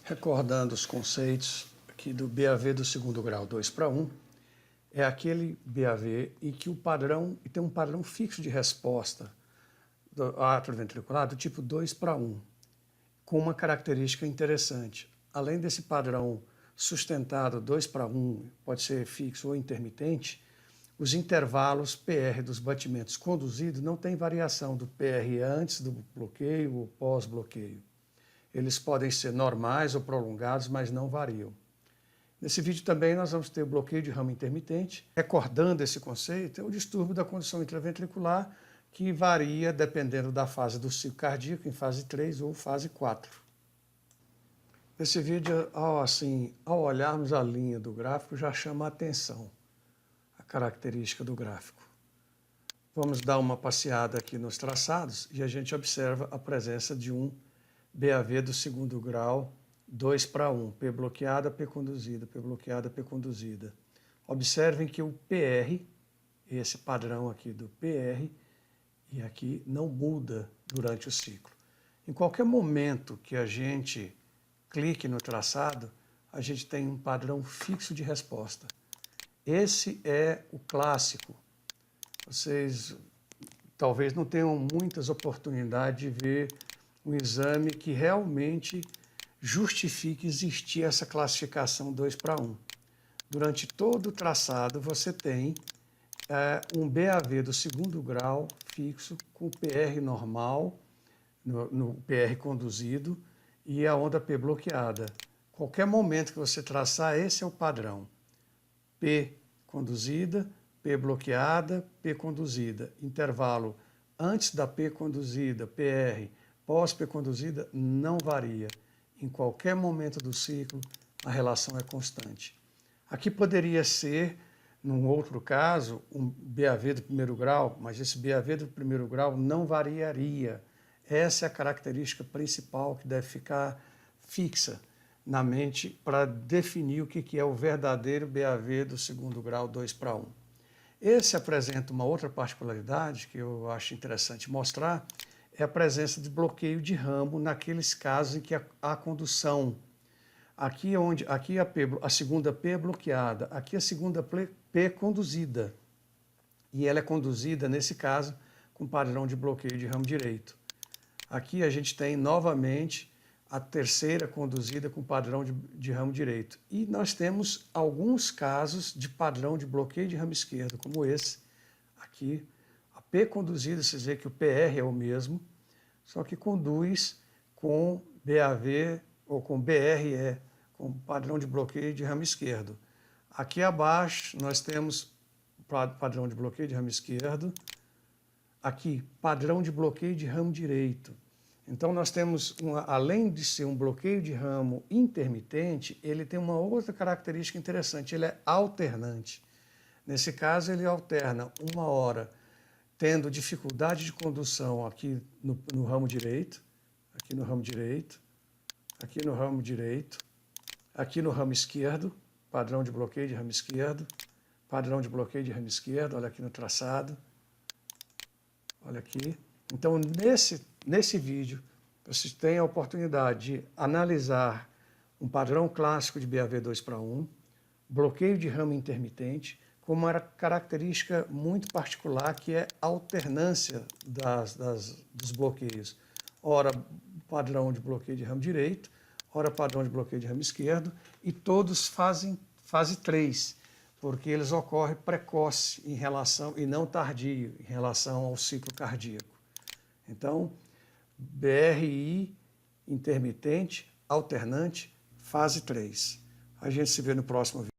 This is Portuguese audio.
Recordando os conceitos aqui do BAV do segundo grau 2:1, é aquele BAV em que o padrão tem um padrão fixo de resposta do átrio ventricular do tipo 2:1, com uma característica interessante. Além desse padrão sustentado 2:1, pode ser fixo ou intermitente, os intervalos PR dos batimentos conduzidos não tem variação do PR antes do bloqueio ou pós-bloqueio. Eles podem ser normais ou prolongados, mas não variam. Nesse vídeo também nós vamos ter o bloqueio de ramo intermitente. Recordando esse conceito, é o distúrbio da condução intraventricular, que varia dependendo da fase do ciclo cardíaco, em fase 3 ou fase 4. Esse vídeo, ao olharmos a linha do gráfico, já chama a atenção a característica do gráfico. Vamos dar uma passeada aqui nos traçados e a gente observa a presença de um BAV do segundo grau 2:1, P bloqueada, P conduzida, P bloqueada, P conduzida. Observem que o PR, esse padrão aqui do PR, e aqui não muda durante o ciclo. Em qualquer momento que a gente clique no traçado, a gente tem um padrão fixo de resposta. Esse é o clássico. Vocês talvez não tenham muitas oportunidades de ver um exame que realmente justifique existir essa classificação 2:1. Durante todo o traçado você tem um BAV do segundo grau fixo com PR normal, no PR conduzido, e a onda P bloqueada. Qualquer momento que você traçar, esse é o padrão. P conduzida, P bloqueada, P conduzida. Intervalo antes da P conduzida, PR, pós-P conduzida, não varia. Em qualquer momento do ciclo, a relação é constante. Aqui poderia ser, num outro caso, um BAV do primeiro grau, mas esse BAV do primeiro grau não variaria. Essa é a característica principal que deve ficar fixa na mente para definir o que é o verdadeiro BAV do segundo grau 2:1. Esse apresenta uma outra particularidade que eu acho interessante mostrar, é a presença de bloqueio de ramo naqueles casos em que há condução. Aqui a segunda P é bloqueada, aqui a segunda P é conduzida. E ela é conduzida, nesse caso, com padrão de bloqueio de ramo direito. Aqui a gente tem, novamente, a terceira conduzida com padrão de ramo direito. E nós temos alguns casos de padrão de bloqueio de ramo esquerdo, como esse. Aqui, a P conduzida, vocês veem que o PR é o mesmo, só que conduz com BAV ou com BRE, com padrão de bloqueio de ramo esquerdo. Aqui abaixo nós temos padrão de bloqueio de ramo esquerdo, aqui padrão de bloqueio de ramo direito. Então nós temos, além de ser um bloqueio de ramo intermitente, ele tem uma outra característica interessante, ele é alternante. Nesse caso ele alterna uma hora tendo dificuldade de condução aqui no ramo direito, aqui no ramo direito, aqui no ramo direito, aqui no ramo esquerdo, padrão de bloqueio de ramo esquerdo, padrão de bloqueio de ramo esquerdo, olha aqui no traçado, olha aqui. Então, nesse vídeo, vocês têm a oportunidade de analisar um padrão clássico de BAV 2:1, bloqueio de ramo intermitente, com uma característica muito particular, que é a alternância dos bloqueios. Ora, padrão de bloqueio de ramo direito, ora, padrão de bloqueio de ramo esquerdo, e todos fazem fase 3, porque eles ocorrem precoce em relação, e não tardio, em relação ao ciclo cardíaco. Então, BRI, intermitente, alternante, fase 3. A gente se vê no próximo vídeo.